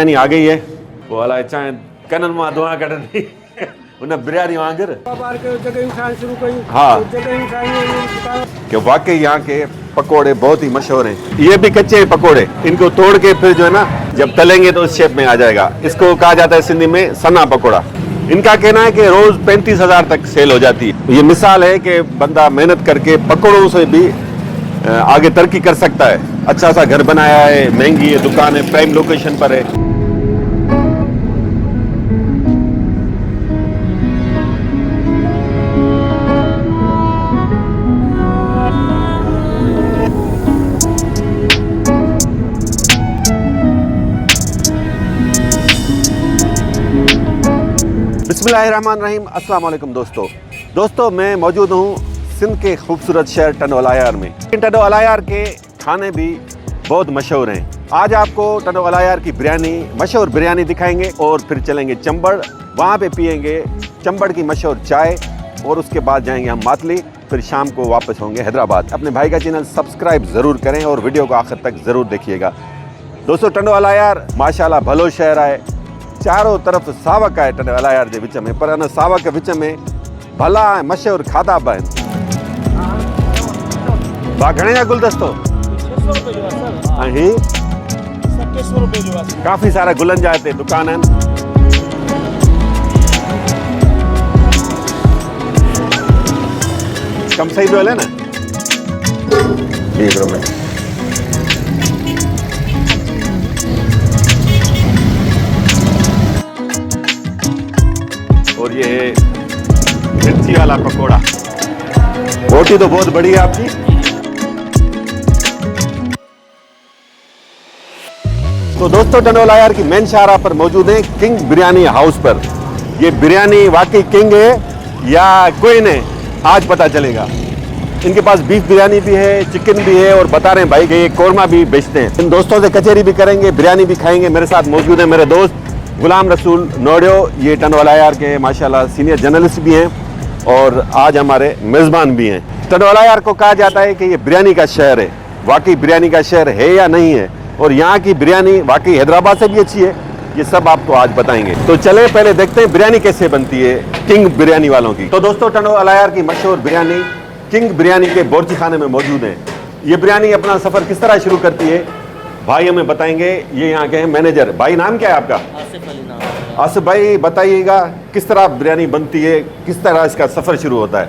बिरयानी आ गई है वो वाला चाहे कनन मां दुआ कटनी उन बिरयानी वांगर हाँ कि वाकई यहाँ के पकोड़े बहुत ही मशहूर हैं। ये भी कच्चे पकोड़े, इनको तोड़ के फिर जो है ना जब तलेंगे तो उस शेप में आ जाएगा। इसको कहा जाता है सिंधी में सना पकोड़ा। इनका कहना है कि रोज 35,000 तक सेल हो जाती है। ये मिसाल है कि बंदा मेहनत करके पकोड़ों से भी आगे तरक्की कर सकता है। अच्छा सा घर बनाया है, महंगी है दुकान है, प्राइम लोकेशन पर है। बिस्मिल्लाहिर्रहमानिर्रहीम, अस्सलाम वालेकुम दोस्तों मैं मौजूद हूँ सिंध के खूबसूरत शहर टंडोलायार में। टंडोलायार के खाने भी बहुत मशहूर हैं। आज आपको टंडोलायार की मशहूर बिरयानी दिखाएंगे और फिर चलेंगे चंबड़, वहाँ पे पियेंगे चंबड़ की मशहूर चाय और उसके बाद जाएंगे हम मातली, फिर शाम को वापस होंगे हैदराबाद। अपने भाई का चैनल सब्सक्राइब ज़रूर करें और वीडियो को आखिर तक ज़रूर देखिएगा। दोस्तों टंडोलायार माशाल्लाह भलो शहर है, चारों तरफ सावक है टंडोलायार के विच में, पर अन सावक के विच में भला मशहूर खाधा बि आहिनि। घणे जा गुलदस्तो काफ़ी सारा गुलन जा हिते दुकान आहिनि। कम सही पियो हले न? हिकिड़ो मिंट। और ये है मिर्ची वाला पकोड़ा। रोटी तो बहुत बड़ी है आपकी। तो दोस्तों टंडोलायार की मेन शाहरा पर मौजूद है किंग बिरयानी हाउस पर। ये बिरयानी वाकई किंग है या कोई नहीं, आज पता चलेगा। इनके पास बीफ बिरयानी भी है, चिकन भी है और बता रहे हैं भाई कि ये कोरमा भी बेचते हैं। इन दोस्तों से कचहरी भी करेंगे, बिरयानी भी खाएंगे। मेरे साथ मौजूद है मेरे दोस्त गुलाम रसूल नोडियो, ये टंडोलायार के माशाल्लाह सीनियर जर्नलिस्ट भी हैं और आज हमारे मेज़बान भी हैं। टंडोलायार को कहा जाता है कि ये बिरयानी का शहर है। वाकई बिरयानी का शहर है या नहीं है, और यहाँ की बिरयानी वाकई हैदराबाद से भी अच्छी है, ये सब आपको आज बताएंगे। तो चले पहले देखते हैं बिरयानी कैसे बनती है किंग बिरयानी वालों की। तो दोस्तों टंडोलायार की मशहूर बिरयानी किंग बिरयानी के बोरची खाने में मौजूद है। ये बिरयानी अपना सफ़र किस तरह शुरू करती है भाई हमें बताएंगे। ये यहाँ के हैं मैनेजर। भाई नाम क्या है आपका? आसिफ अली नाम। आसिफ भाई बताइएगा किस तरह बिरयानी बनती है, किस तरह इसका सफ़र शुरू होता है?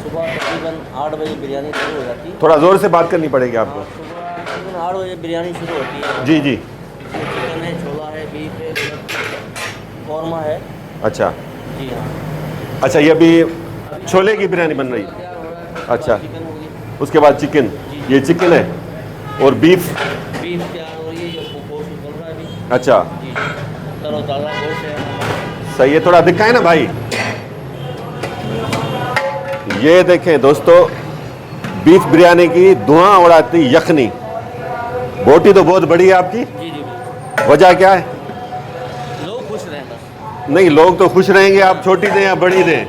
सुबह तकरीबन 8 बजे बिरयानी शुरू हो जाती है। थोड़ा ज़ोर से बात करनी पड़ेगी आपको। सुबह तकरीबन 8 बजे बिरयानी शुरू होती है। जी जी। चिकन है, छोला है, बीफ है, कौरमा है। अच्छा जी हाँ। अच्छा, ये अभी छोले की बिरयानी बन रही है। अच्छा, चिकन हो गई, उसके बाद चिकन, ये चिकन है और बीफ तैयार हो रही है, गोश्त बन रहा है अभी। अच्छा जी, तरोताज़ा गोश्त है। सही है, थोड़ा दिखाएं ना भाई। ये देखें दोस्तों बीफ बिरयानी की धुआं उड़ाती यखनी। बोटी तो बहुत बड़ी है आपकी, जी जी। वजह क्या है? लोग खुश रहें बस। नहीं, लोग तो खुश रहेंगे, आप छोटी दें या बड़ी दें।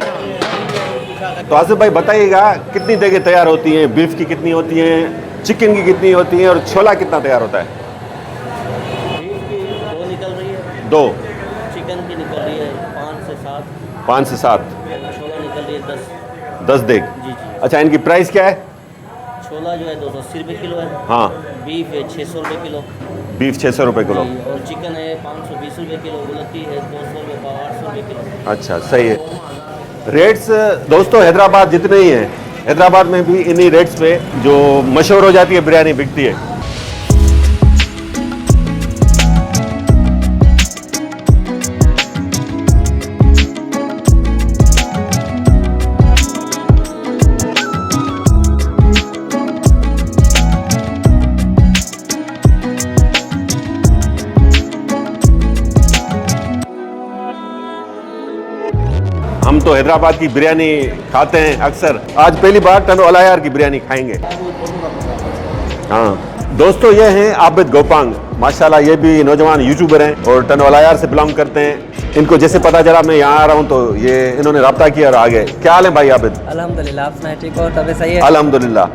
तो आसिफ भाई बताइएगा कितनी देगें तैयार होती हैं, बीफ की कितनी होती हैं, चिकन की कितनी होती हैं और छोला कितना तैयार होता है? बीफ की 2 निकल रही है। 2। चिकन की निकल रही है 5 से 7। 5 से 7। छोला निकल रही है 10। 10 देग। जी जी। अच्छा, इनकी प्राइस क्या है? छोला जो है 280 रुपये किलो है। हाँ, बीफ है 600 रुपये किलो। बीफ 600 रुपये किलो। जी, और चिकन है 520 रुपये किलो। गुलती है 200 रुपये पाव, 800 रुपये किलो। अच्छा सही है। रेट्स दोस्तों हैदराबाद जितने ही हैं, हैदराबाद में भी इन्हीं रेट्स पे जो मशहूर हो जाती है बिरयानी बिकती है। हम तो हैदराबाद की बिरयानी खाते हैं अक्सर, आज पहली बार टंडोलायार की बिरयानी खाएंगे। हाँ दोस्तों, ये हैं आबिद गोपांग। माशाल्लाह ये भी नौजवान यूट्यूबर हैं और टंडोलायार से बिलोंग करते हैं। इनको जैसे पता चला मैं यहाँ आ रहा हूँ तो ये इन्होंने रब्ता किया और आ गए। क्या हाल है भाई आबिद? अल्हम्दुलिल्लाह, आप सुनाए ठीक हो? तबीयत सही है? अल्हम्दुलिल्लाह।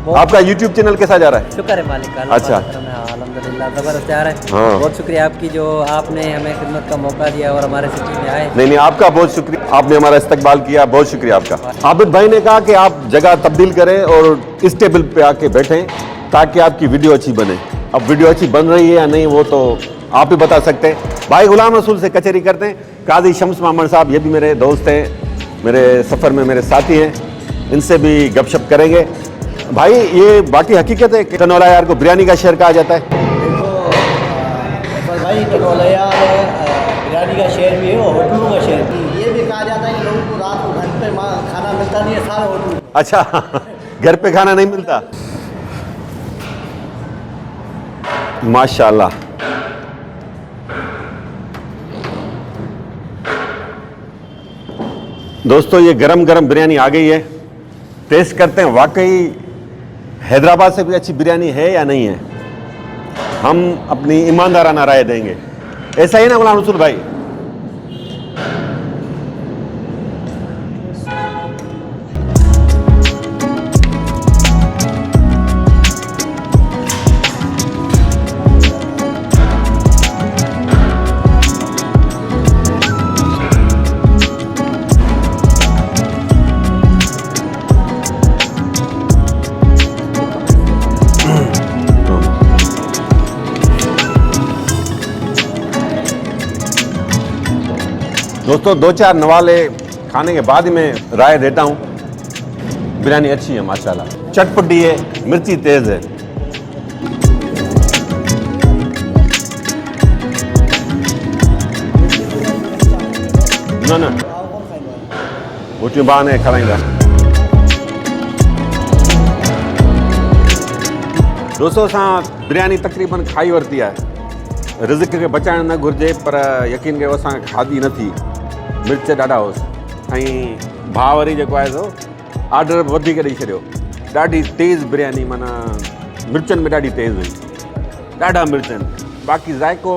आपका यूट्यूब चैनल कैसा जा रहा है? शुक्र है मालिक का। अच्छा। अल्हम्दुलिल्लाह ज़बरदस्त जा रहा है। हाँ। बहुत शुक्रिया आपकी जो आपने हमें खिदमत का मौका दिया और हमारे सिटी में आए। नहीं, आपका बहुत शुक्रिया, आपने हमारा इस्तकबाल किया, बहुत शुक्रिया आपका। आबिद भाई ने कहा कि आप जगह तब्दील करें और इस टेबल पे आके बैठें ताकि आपकी वीडियो अच्छी बने। अब वीडियो अच्छी बन रही है या नहीं वो तो आप ही बता सकते हैं। भाई गुलाम रसूल से कचहरी करते हैं। काजी शम्स मामन साहब, ये भी मेरे दोस्त हैं, मेरे सफ़र में मेरे साथी हैं, इनसे भी गपशप करेंगे। भाई ये बाकी हकीकत है कि टनोला यार को बिरयानी का शहर कहा जाता है? देखो भाई टनोला यार बिरयानी का शहर भी है और होटलों का शहर भी। ये भी कहा जाता है कि लोगों को रात को घर पे खाना मिलता नहीं है, सारे होटल। अच्छा घर पे खाना नहीं मिलता। माशाल्लाह। दोस्तों ये गरम गरम बिरयानी आ गई है, टेस्ट करते हैं वाकई हैदराबाद से भी अच्छी बिरयानी है या नहीं है। हम अपनी ईमानदाराना राय देंगे। ऐसा ही ना गुलाम रसूल भाई? दोस्तों 2-4 नवाले खाने के बाद ही मैं राय देता हूँ। बिरयानी अच्छी है माशाल्लाह, चटपटी है, मिर्ची तेज है। न उठी बाने खाएंगा। दोस्तों असां बिरयानी तकरीबन खाई वरिती आहे। रिज़्क खे बचाइण न घुरिजे, पर यकीन कयो असां खाधी न थी। मिर्च ॾाढा हुअसि ऐं भाउ वरी जेको आहे सो ऑडर वधीक ॾेई छॾियो। ॾाढी तेज़ बिरयानी, माना मिर्चनि में ॾाढी तेज़ हुई, ॾाढा मिर्च आहिनि। बाक़ी ज़ाइको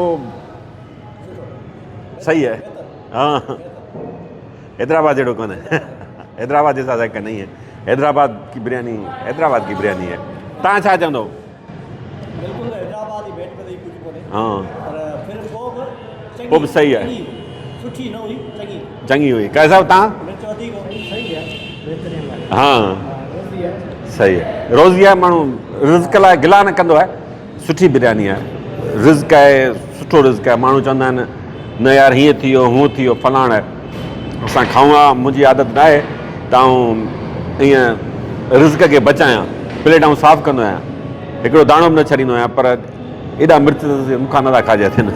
सही है। हाँ हैदराबाद जहिड़ो कोन्हे। हैदराबाद जैसा ज़ाइका नहीं है। हैदराबाद की बिरयानी हैदराबाद की बिरयानी है। तव्हां छा चवंदो? बिल्कुल हैदराबाद ही बैठ पे कुछ बोले। हाँ पर फिर वो भी सही है, सुठी न हुई, चंगी चंगी हुई। कैसा तव्हां? मिर्च वधीक हुई, सही है, बेहतरीन है। हाँ रोज़ी है। सही है। रोज़ी आहे, माण्हू रिज़्क लाइ गिला न कंदो आहे। सुठी बिरयानी आहे, रिज़्क आहे, सुठो रिज़्क आहे। माण्हू चवंदा आहिनि न यार हीअं थी वियो, हूअं थी वियो, फलाण आहे। असां खाऊं हा, मुंहिंजी आदत न आहे त आउं ईअं रिज़्क खे बचायां। प्लेट आउं साफ़ु कंदो आहियां, हिकिड़ो दाणो बि न छॾींदो आहियां, पर एॾा मिर्च मूंखां नथा खाइजा थियनि।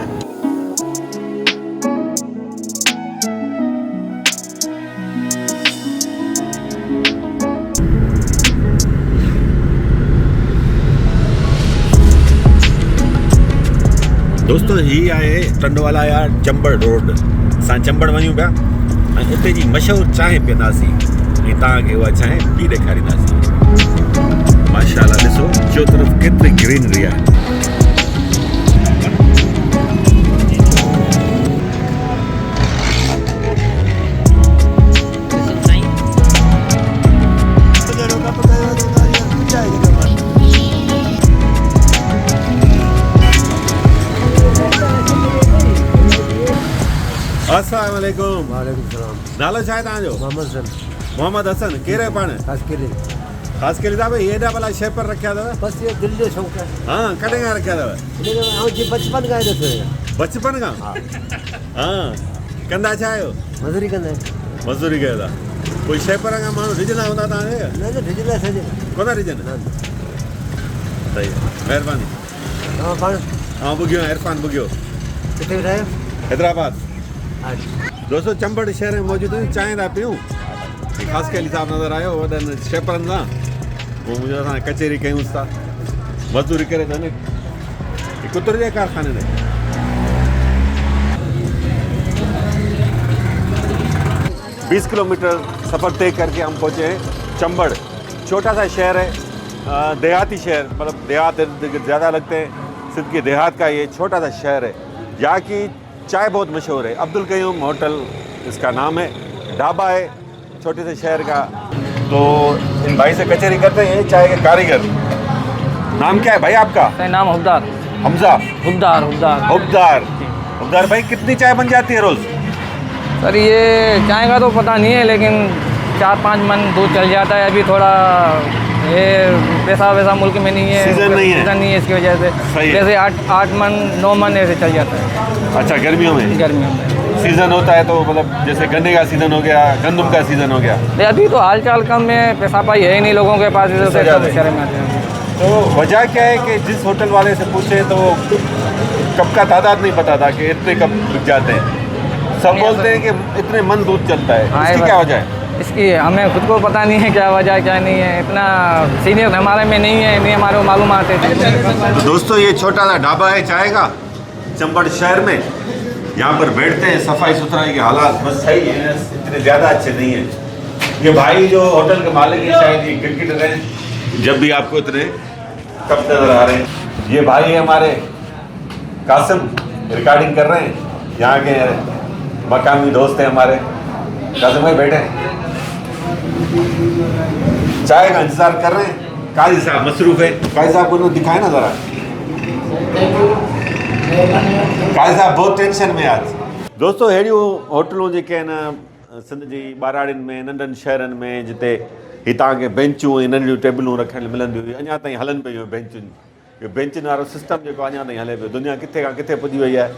दोस्तों ही आहे टंडवाला या चंबड़ रोड। असां चंबड़ वञूं पिया ऐं उते जी मशहूरु चांहि पीअंदासीं ऐं तव्हांखे उहा चांहि पी ॾेखारींदासीं। माशाल्लाह ॾिसो चो तरफ़ केतिरी ग्रीनरी आहे। अस्सलाम वालेकुम। वालेकुम सलाम। नालो छा आहे तव्हांजो? मोहम्मद हसन। मोहम्मद हसन। कहिड़े पाण? खासकरी ख़ासि करे साहिबु हेॾा भला शेफ रखिया अथव? बस ये दिल जो शौक़ है। हाँ कॾहिं खां रखिया अथव? ऐं जी बचपन खां ॾिसो बचपन खां? हाँ कंदा छा आहियो? मज़ूरी कंदा आहिनि। मज़दूरी कयो था। कोई शेपर खां माण्हू रिझंदा हूंदा तव्हांखे? न न रिजंदा सॼे कोन रिझनि? सही आहे, महिरबानी। तव्हां पाण हाँ बुगियो, इरफान बुगियो। किथे वेठा आहियो? हैदराबाद। अच्छा। दोस्तों चंबड़ शहर में मौजूदु आहियूं, चांहि था पियूं। ख़ासि के साहब नज़र आयो वॾनि शेपरनि सां। वो मुझे असां कचहरी कयूंसि था, मज़दूरी करे था। कुतर जे कारखाने में 20 किलोमीटर सफ़र तय करके हम पहुँचे हैं चंबड़। छोटा सा शहर है, देहाती शहर, मतलब देहात ज़्यादा लगते हैं। सिद्ध के देहात का ये छोटा सा शहर है। यहाँ की चाय बहुत मशहूर है। अब्दुल कयूम होटल इसका नाम है, ढाबा है छोटे से शहर का। तो इन भाई से कचहरी करते हैं चाय के कारीगर। नाम क्या है भाई आपका? सर नाम हुबदार। हमजा। हुबदार हुबदार हुबदार। हुबदार भाई कितनी चाय बन जाती है रोज? सर ये चाय का तो पता नहीं है, लेकिन 4-5 मन दूध चल जाता है। अभी थोड़ा ये पैसा वैसा मुल्क में नहीं है, सीजन नहीं है। सीजन नहीं है, इसकी वजह से सही है। जैसे 8 मन 9 मन ऐसे चल जाता है अच्छा, गर्मियों में गर्मियों में। सीजन होता है तो मतलब जैसे गन्ने का सीजन हो गया, गंदम का सीजन हो गया। नहीं, अभी तो हाल चाल कम में पैसा पाई है ही नहीं लोगों के पास, इधर से ज़्यादा सब है। शहर में आते हैं। तो वजह क्या है कि जिस होटल वाले से पूछे तो कप का तादाद नहीं पता था कि इतने कप बिक जाते हैं। सब बोलते हैं कि इतने मन दूध चलता है, हाँ, इसकी ये क्या बात- वजह है? इसकी हमें खुद को पता नहीं है क्या वजह है क्या नहीं है, इतना सीनियर हमारे में नहीं है, नहीं हमारे को मालूम आते थे। तो दोस्तों ये छोटा सा ढाबा है चाय का चंबड़ शहर में। यहाँ पर बैठते हैं, सफाई सुथराई के हालात बस सही है, इतने ज़्यादा अच्छे नहीं है। ये भाई जो होटल के मालिक हैं शायद ये क्रिकेटर हैं, जब भी आपको इतने कप नजर आ रहे हैं। ये भाई है हमारे कासिम, रिकॉर्डिंग कर रहे हैं, यहाँ के मकामी दोस्त हैं हमारे। कासिम भाई बैठे हैं, चाय का इंतजार कर रहे हैं। काजी साहब मसरूफ है, काजी साहब को दिखाए ना ज़रा। काजी साहब बहुत टेंशन में आज। दोस्तों अहिड़ियूं होटलूं जेके आहिनि सिंध जी ॿाराड़ियुनि में, नंढनि शहरनि में, जिते हितां के बेंचूं ऐं नंढियूं टेबलूं रखियल मिलंदियूं हुयूं, अञा ताईं हलनि पियूं बेंचुनि। इहो बेंचुनि वारो सिस्टम जेको अञा ताईं हले पियो। दुनिया किथे खां किथे पुॼी वई आहे।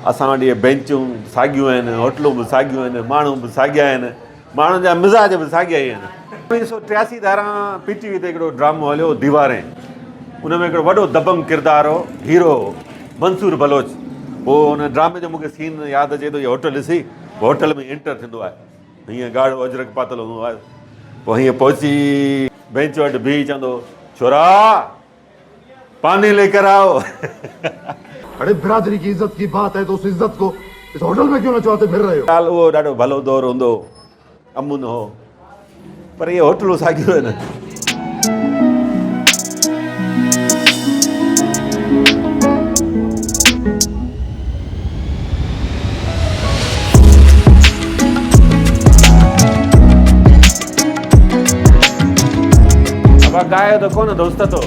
असां वटि इहे बेंचूं साॻियूं आहिनि, होटलूं बि साॻियूं आहिनि, माण्हू बि साॻिया आहिनि, माण्हुनि जा मिज़ाज बि साॻिया ई आहिनि। 1983 धारा PTV ते हिकिड़ो ड्रामो हलियो दीवारें, उन में हिकिड़ो वॾो दबंग किरदारु हो, हीरो मंसूर बलोच। पोइ हुन ड्रामे जो मूंखे सीन यादि अचे थो, इहा होटल ॾिसी होटल में एंटर थींदो आहे, हीअं ॻाढ़ो अजरक पातल हूंदो आहे। पोइ हीअं पहुची बेंच वटि बीही चवंदो, छोरा पानी लेकर आओ। अरे बिरादरी की इज्जत की बात है तो उस इज्जत को इस होटल में क्यों नचवाते फिर रहे हो? ॻाल्हि उहो ॾाढो भलो दौरु हूंदो, अमुन हो, पर इहे होटलूं साॻियूं आहिनि। अब ॻायो त कोन दोस्त तो,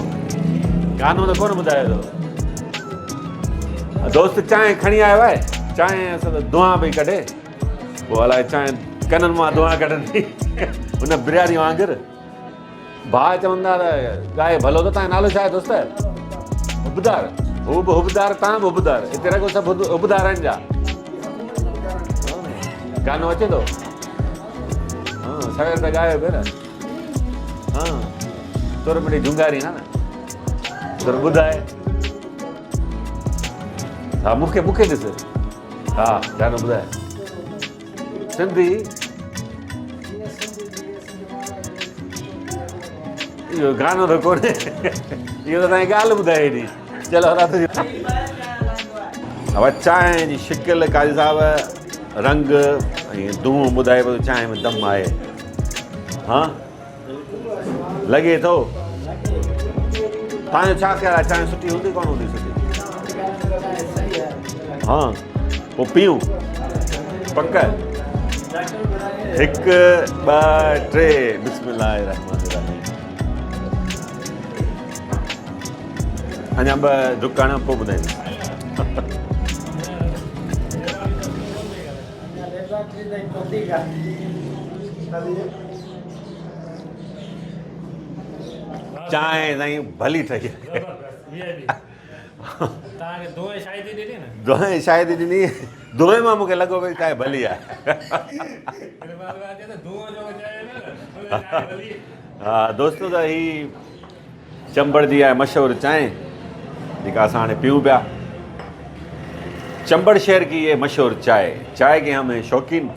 गानो त कोन ॿुधायो तो। दोस्त चांहि खणी आयो आहे, चांहि असां त धुआं पई कढे, पोइ अलाए चांहि कननि मां धुआं कढंदी हुन बिरयानी वांगुरु। भाउ चवंदा त ॻाए भलो त तव्हांजो नालो छा आहे दोस्त? हुबदार। हू बि हुबदार, तव्हां बि हुबदार, हिते रखो सभु हुबदार आहिनि जा। गानो अचे थो? हाँ सवेर त ॻायो पियो न। हाँ तोर मिड़ी झुंगारी ना तोर ॿुधाए। हा मूंखे ॾिस, हा गानो ॿुधाए। सिंधी इहो गानो त कोन्हे, इहो त तव्हांजी ॻाल्हि ॿुधाए हेॾी। चलो राति जी अब चांहि जी शिकिल काजी साहब, रंग ऐं धूं ॿुधाए पियो चांहि में दम आहे। हा लॻे थो तव्हांजो छा ख़्यालु आहे, चांहि सुठी हूंदी कोन हूंदी? सुठी। हा पोइ पियूं पक 1 2 3 बिस्मिल्लाह रहमान रहीम। अञा 2 ढुकण पोइ ॿुधाईंदुसि। चांहि साईं भली ठही दोहे शायदि ॾिनी, दोहे मां मूंखे लॻो भई चांहि भली आहे। हा दोस्तो त ही चंबड़ जी आहे मशहूरु चांहि जेका असां हाणे पियूं पिया। चंबड़ शहर की ये मशहूर चाय के हमें शौकीन,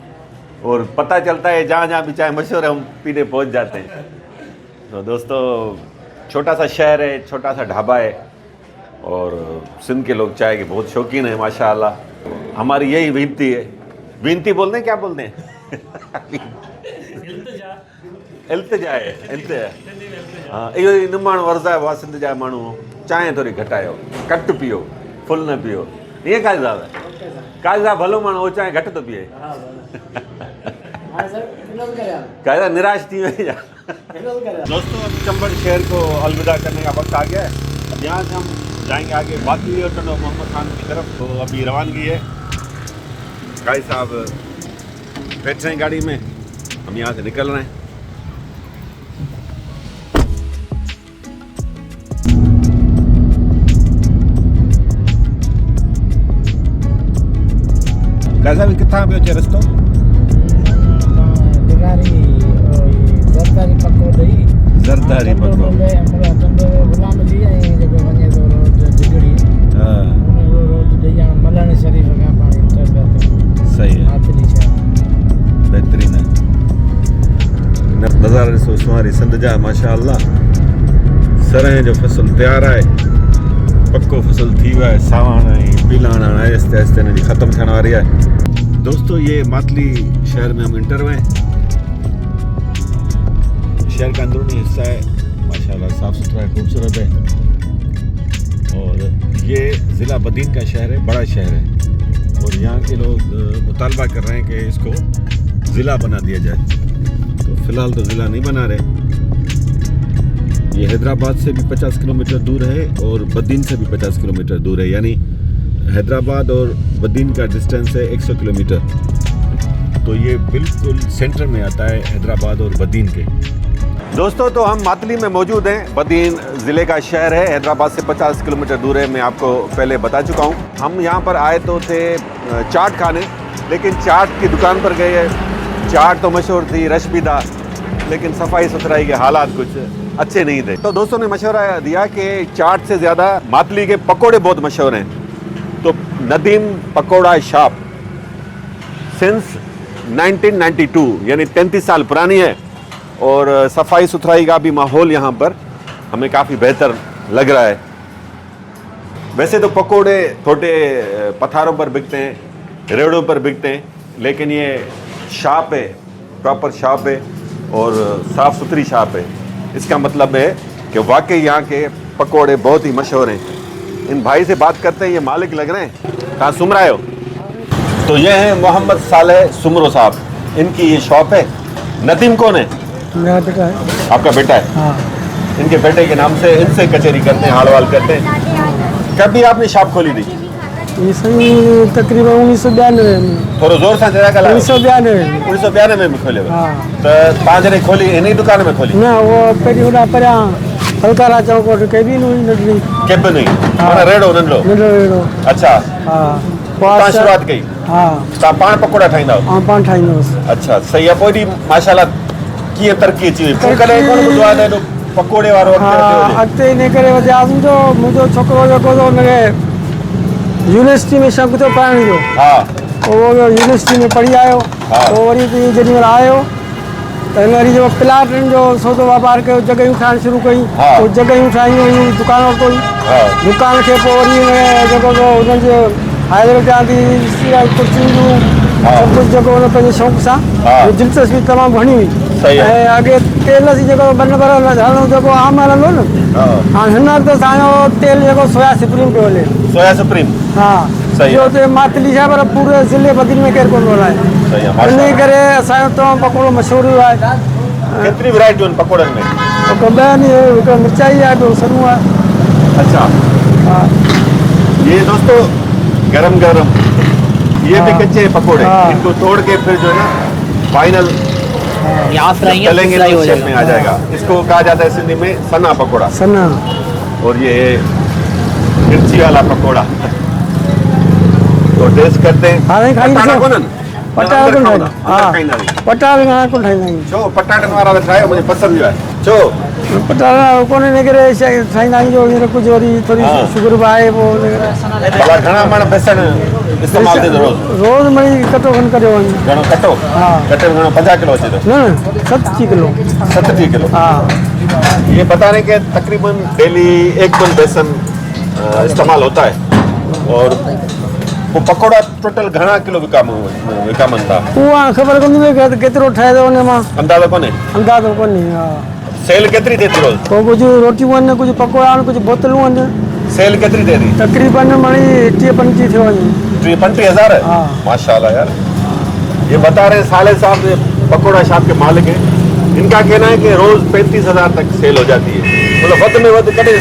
और पता चलता है जहाँ जहाँ भी चाय मशहूर है हम पीने पहुँच जाते हैं। तो दोस्तों छोटा सा शहर है, छोटा सा ढाबा है, और सिंध के लोग चाय के बहुत शौकीन हैं माशाल्लाह। हमारी यही विनती है, विनती बोलते हैं क्या बोलते हैं? इल्तिजा है, इल्तिजा। हाँ इहो निमाण वर्ज़ आहे वा सिंध जा माण्हू, चांहि थोरी घटायो, कट पियो, फुल न पियो। ईअं काज़ी साहब काज़ी साहब भलो माण्हू हो चांहि घटि थो पिए। काज़ी साहब निराश थी वई दोस्तों अब चंबल शहर को अलविदा करने का वक्त आ गया है। अब यहाँ से हम जाएंगे आगे वाकई और टंडो मोहम्मद खान की तरफ। तो अभी रवानगी है, भाई साहब बैठ रहे हैं गाड़ी में, हम यहाँ से निकल रहे हैं। कैसा भी कितना भी हो रस्तो जरदारी पको सही है, बेहतरीन है नज़ारा ॾिसो सुवारी सिंध जा माशाअल्लाह। सरह जो फसल तैयार आहे, पक्को फसल थी वियो आहे, सावण ऐं पीलाण आहिस्ते आहिस्ते हिन जी ख़तमु थियण वारी आहे। दोस्तों ये मातली शहर में हम इंटर हुए। शहर का अंदरूनी हिस्सा है माशाल्लाह, साफ़ सुथरा है, खूबसूरत है। और ये ज़िला बदीन का शहर है, बड़ा शहर है। और यहाँ के लोग मुतालबा कर रहे हैं कि इसको ज़िला बना दिया जाए। तो फ़िलहाल तो ज़िला नहीं बना रहे। ये हैदराबाद से भी 50 किलोमीटर दूर है और बदीन से भी 50 किलोमीटर दूर है, यानी हैदराबाद और बदीन का डिस्टेंस है 100 किलोमीटर। तो ये बिल्कुल सेंटर में आता है हैदराबाद और बदीन के। दोस्तों तो हम मातली में मौजूद हैं। बदीन ज़िले का शहर है, हैदराबाद से 50 किलोमीटर दूर है, मैं आपको पहले बता चुका हूँ। हम यहाँ पर आए तो थे चाट खाने, लेकिन चाट की दुकान पर गए। चाट तो मशहूर थी, रश भी था, लेकिन सफाई सुथराई के हालात कुछ अच्छे नहीं थे। तो दोस्तों ने मशवरा दिया कि चाट से ज़्यादा मातली के पकोड़े बहुत मशहूर हैं। तो नदीम पकोड़ा शॉप सिंस 1992 यानी 33 साल पुरानी है। और सफाई सुथराई का भी माहौल यहाँ पर हमें काफ़ी बेहतर लग रहा है। वैसे तो पकोड़े छोटे पत्थरों पर बिकते हैं, रेड़ों पर बिकते हैं, लेकिन ये शॉप है, प्रॉपर शॉप है और साफ़ सुथरी शॉप है। इसका मतलब है कि वाकई यहाँ के पकोड़े बहुत ही मशहूर हैं। इन भाई से बात करते हैं, ये मालिक लग रहे हैं। कहाँ सुम रहे हो? तो ये हैं मोहम्मद सालेह सुमरो साहब, इनकी ये शॉप है। नदीम कौन है? मेरा बेटा है। आपका बेटा है? हाँ। इनके बेटे के नाम से इनसे कचहरी करते हैं, हाल वाल करते हैं। कब भी आपने शॉप खोली थी? ये सही तकरीबन 1992 में। थोड़ा जोर से जरा गला। 1992 में खोले। हाँ। तो पांच जने खोली इन्हीं दुकान में खोली ना, वो पेटी उड़ा पर हल्का चौक और कभी नहीं केब नहीं माना रेड़ो नंढो रेड़ो। अच्छा हाँ, पांच शुरुआत कई। हाँ, ता पान पकोड़ा ठाईंदा हो? हाँ, पान ठाईंदो। अच्छा सही है। पोइ माशाल्लाह कीअं तरक़ी अची वई? पोइ कॾहिं कोन ॿुधो आहे त एॾो पकोड़े वारो अॻिते इन करे वधियासीं। मुंहिंजो छोकिरो जेको हो हुनखे यूनिवर्सिटी में शौक़ु थियो पढ़ण जो। हा। वो यूनिवर्सिटी में पढ़ी आयो। पोइ वरी जेॾी महिल आयो त हिन वरी जो प्लाट जो सौदो वापार कयो, जॻहियूं ठाहिणु शुरू कयूं। पोइ जॻहियूं ठाहियूं, वरी दुकान वरितो। दुकान खे पोइ वरी जेको हुननि जो हाइवे ॾियां थी कुर्सियुनि जूं सभु कुझु जेको हुन पंहिंजे शौक़ु सां दिलचस्पी तमामु घणी हुई। ऐं अॻे तेल जी जेको ॿ नंबर हलंदो जेको आम हलंदो न, हाणे हिन वक़्तु असांजो तेल जेको सोया सुप्रीम पियो हले। सोया सुप्रीम? हा। इहो हुते मातली छा पर पूरे ज़िले बदीन में केरु कोन हलाए। इन करे असांजो तमामु पकोड़ो मशहूरु हुयो आहे। केतिरी वैरायटियूं आहिनि पकोड़नि में? ॿ आहिनि, हिकु मिर्चाई आहे, ॿियो सन्हो आहे। अच्छा। हा। ये दोस्तों गरम गरम ये भी कच्चे पकोड़े, इनको तोड़ के फिर जो है ना फाइनल तलेंगे तो शेप में आ जाएगा। इसको कहा जाता है सिंधी में सन्ना पकोड़ा। सन्ना। और ये मिर्ची वाला पकोड़ा। तो टेस्ट करते हैं। पटाटा कोन? पटाटा कोन ठाहींदा? हा, पटाटा कोन ठाहींदा आहियूं। छो पटाटनि वारा त ठाहियो, मुंहिंजे पसंदि जो आहे। छो पटाटा कोन इन करे ठाहींदा आहियूं जो हींअर कुझु वरी थोरी शुगर बि आहे। पोइ भला घणा माण्हू बेसण इस्तेमालु थींदो रोज़ मिड़ी कटो खनि करे वञु। घणो कटो? हा। कटे में घणो 50 किलो अचे थो? न 70 किलो। 70 किलो? हाँ। ये बता रहे हैं कि तकरीबन डेली 1 टन बेसन इस्तेमाल होता है। और वो पकोड़ा टोटल घणा किलो विकामन था? उहा ख़बर कोन हुई केतिरो ठाहे थो हुन मां, अंदाज़ो कोन्हे? अंदाज़ो कोन्हे। हा। सेल केतिरी थिए थी रोज़? पोइ कुझु रोटियूं आहिनि, कुझु पकोड़ा आहिनि, कुझु बोतलूं आहिनि। सेल केतिरी थिए थी? तकरीबन मणी 30-35 थियो वञे। 30-35 हज़ार? हाँ। माशाल्लाह यार। ये बता रहे हैं साले साहब पकोड़ा शॉप के मालिक हैं। इनका कहना है कि रोज 35,000 तक सेल हो जाती है। मतलब वध में वध कॾहिं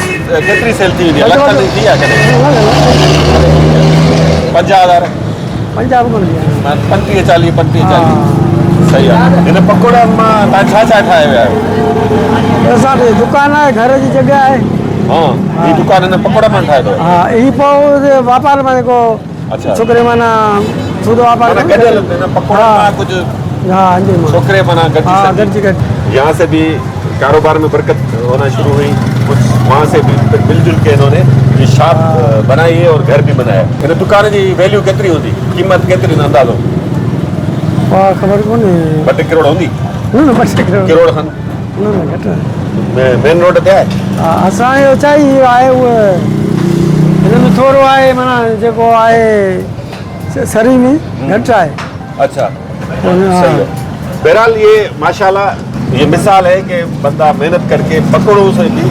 केतिरी सेल थी वेंदी आहे? लख ताईं थी आहे कॾहिं? 50,000 पंजाब को लिया 35 40 35 40 सही आहे। हिन पकोड़नि मां तव्हां छा छा ठाहे विया आहियो? असांजी दुकान आहे, घर जी जॻह आहे। हा, ही दुकान हिन पकोड़ा मां ठाहे अथव? हा, ही पोइ वापार में जेको अच्छा छोकिरे माना सूदो वापार माना गॾियल हिन पकोड़नि मां कुझु हाँ जी मां छोकिरे माना हाँ गॾिजी गॾिजी गॾु यहाँ से भी कारोबार में बरकत होना शुरू हुई। कुछ वहाँ से भी मिलजुल के इन्होंने ये शॉप बनाई है और घर भी बनाया है। इन दुकान की वैल्यू केतिरी होती? कीमत केतिरी न अंदाज़ो? वाह ख़बर कोन्हे। 2 करोड़ होंदी? न 2 करोड़ खन न घटि मेन रोड ते आहे? हा, असांजो ऊचाई आहे उहे हिन में थोरो आहे माना जेको आहे सरी में घटि आहे। अच्छा हाँ। सही है। बहरहाल ये माशाल्लाह ये मिसाल है कि बंदा मेहनत करके पकड़ों से भी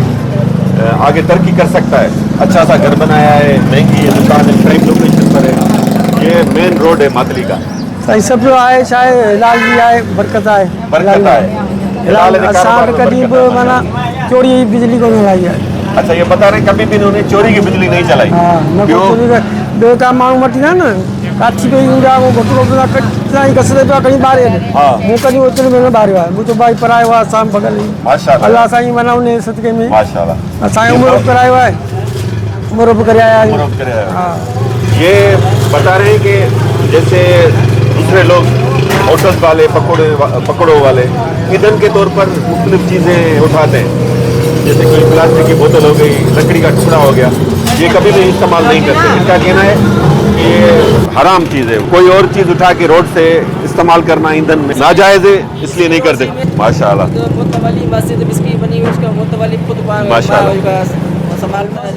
आगे तरक्की कर सकता है। अच्छा सा घर बनाया है, महंगी है दुकान है, प्राइम लोकेशन पर है। ये मेन रोड है मातली का। सही सब आहे छा आहे हिलाल जी आहे बरकत आहे बरकत आहे। हिलाल हिलाल जे असां कारोबार में कॾहिं बरकत बि आहे। माना चोरी जी बिजली कोन हलाई आहे। अच्छा ये बता रहे हैं कभी भी इन्होंने चोरी की बिजली नहीं चलाई? हा न को ॿियो? चोरी ॿियो तव्हां माण्हू वठी न काठी पे ईंदा उहो घोटड़ो पिया कटि कसरे पिया कहीं ॿारे हा। मूं कॾहिं ओतिरे में न ॿारियो आहे। मुंहिंजो भाई पढ़ायो आहे असां बगल माशाल्लाह अलाह साईं माना उन सदके में माशाल्लाह असांजो उमिरो करायो आहे, उमिरो बि करे आया आहियूं। मुरब करे आया। हा ये बता रहे हैं कि जैसे दूसरे लोग होटल वाले पकड़ों वाले ईंधन के तौर पर मुख्तलिफ चीज़ें उठाते हैं, जैसे कोई प्लास्टिक की बोतल हो गई, लकड़ी का टुकड़ा हो गया, ये कभी भी इस्तेमाल नहीं करते। इनका कहना है कि ये हराम चीज़ है। कोई और चीज़ उठा के रोड से इस्तेमाल करना ईंधन में नाजायज़ है, इसलिए नहीं करते। माशाल्लाह मुतवली मस्जिद इसकी बनी हुई उसका मुतवली खुद माशाल्लाह। संभालता है।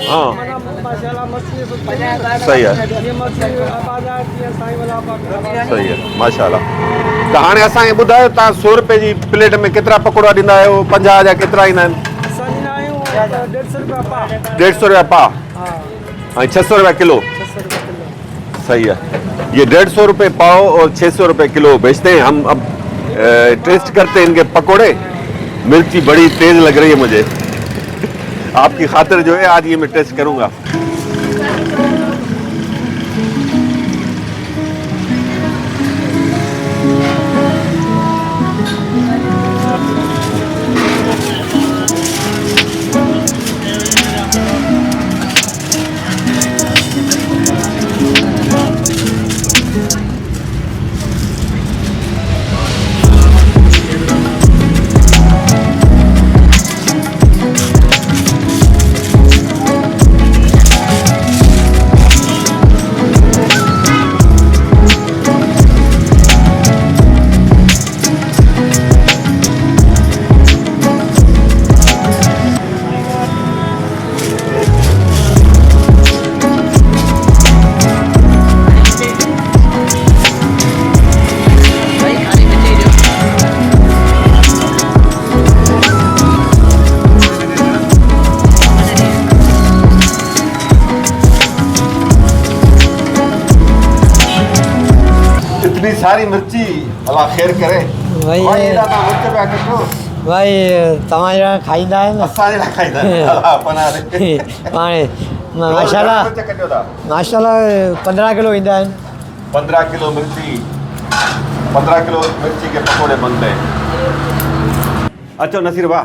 हाँ सही है सही है माशाल्लाह। त हाणे असांखे ॿुधायो तव्हां 100 रुपए जी प्लेट में केतिरा पकोड़ा ॾींदा आहियो? 50 जा केतिरा ईंदा आहिनि? 150 रुपया पाव ऐं 600 रुपया किलो। सही है। ये 150 रुपये पाव और 600 रुपये किलो बेचते हैं। हम अब टेस्ट करते हैं इनके पकोड़े। मिर्ची बड़ी तेज लग रही है मुझे। आपकी खातिर जो है आज ये मैं टेस्ट करूंगा। सारी मिर्ची अल्लाह खैर करे। भाई भाई एॾा तव्हां मिर्च पिया कटो? भाई तव्हां जहिड़ा खाईंदा आहिनि न असां जहिड़ा खाईंदा आहिनि। अल्लाह पनाह ॾे। पाण माशाल्लाह मिर्च कटियो था? माशाल्लाह 15 किलो ईंदा आहिनि। 15 किलो मिर्ची, 15 किलो मिर्ची के पकोड़े बनते हैं। अच्छा नसीर वाह,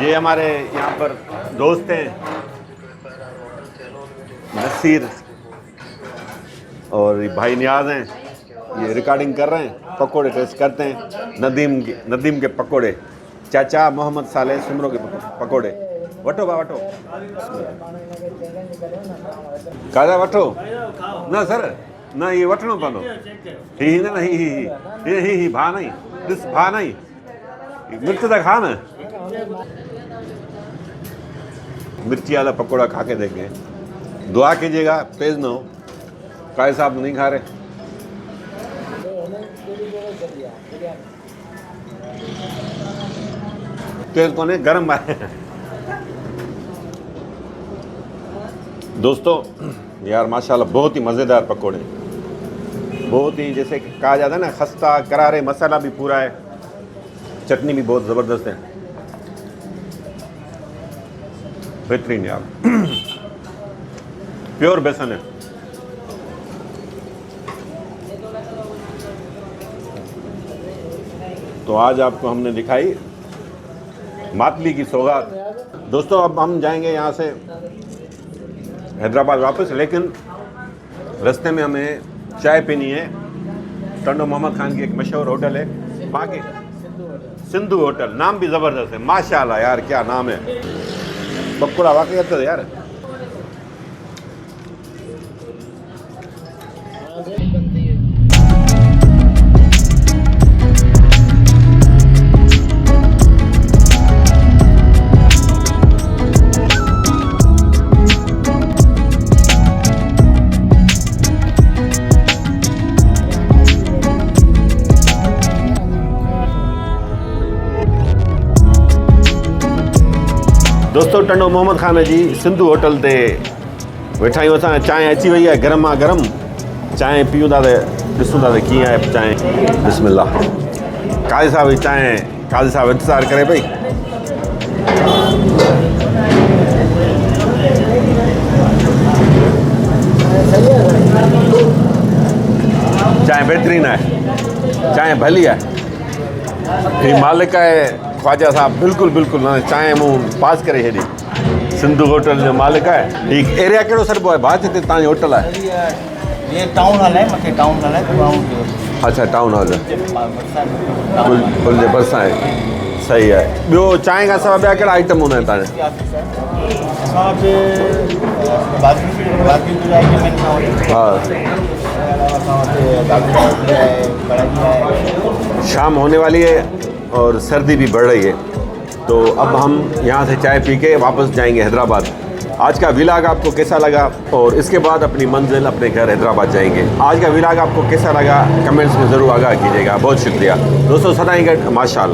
ये हमारे यहाँ पर दोस्त हैं नसीर और भाई नियाज हैं। ये रिकॉर्डिंग कर रहे हैं, पकोड़े टेस्ट करते हैं। नदीम के पकोड़े, चाचा मोहम्मद साले सुमरो के पकोड़े। वठो बा वठो काजा वठो ना सर ना ये वठणो पवंदो। ही न ही भा नहीं ॾिस भा नहीं मिर्च त खा न। मिर्ची वाला पकोड़ा खा के देंगे, दुआ कीजिएगा तेज ना हो। काहे साहब नहीं खा रहे? तेज कोने गरम है। दोस्तों यार माशाल्लाह बहुत ही मज़ेदार पकोड़े, बहुत ही जैसे कहा जाता है ना खस्ता करारे, मसाला भी पूरा है। चटनी भी बहुत ज़बरदस्त है, बेहतरीन यार। प्योर बेसन है। तो आज आपको हमने दिखाई मातली की सौगात। दोस्तों अब हम जाएंगे यहाँ से हैदराबाद वापस, लेकिन रास्ते में हमें चाय पीनी है। टंडो मोहम्मद खान की एक मशहूर होटल है वहाँ की, सिंधु होटल, नाम भी ज़बरदस्त है माशाल्लाह यार, क्या नाम है। बकुड़ा वाकई अच्छा है यार। दोस्तों टंडो मोहम्मद खान जी सिंधु होटल ते वेठा आहियूं असां। चांहि अची वई आहे गरमा गरम, चांहि पीऊं था त ॾिसूं था त कीअं आहे चांहि। बिस्मिल्लाह। काज़ी साहब जी चांहि, काज़ी साहब इंतज़ारु करे पई। चांहि बहितरीन आहे, चांहि भली आहे। ही मालिक आहे ख्वाजा साहब, बिल्कुलु बिल्कुलु न चांहि मूं पास करे छॾी। सिंधु होटल जो मालिक आहे। ही एरिया कहिड़ो सरबो आहे भाउ जिते तव्हांजी होटल आहे? ये टाउन हॉल है, मथे टाउन हॉल है, ग्राउंड अच्छा टाउन हॉल पुल जे भरिसां आहे। सही आहे। ॿियो चांहि खां सवाइ ॿिया कहिड़ा आइटम हूंदा आहिनि तव्हांजा? हाँ, शाम होने वाली है और सर्दी भी बढ़ रही है, तो अब हम यहाँ से चाय पी के वापस जाएंगे हैदराबाद। आज का व्लॉग आपको कैसा लगा और इसके बाद अपनी मंजिल अपने घर हैदराबाद जाएंगे। आज का व्लॉग आपको कैसा लगा कमेंट्स में ज़रूर आगाह कीजिएगा। बहुत शुक्रिया दोस्तों। सदाईं गढ़ माशाअल्लाह।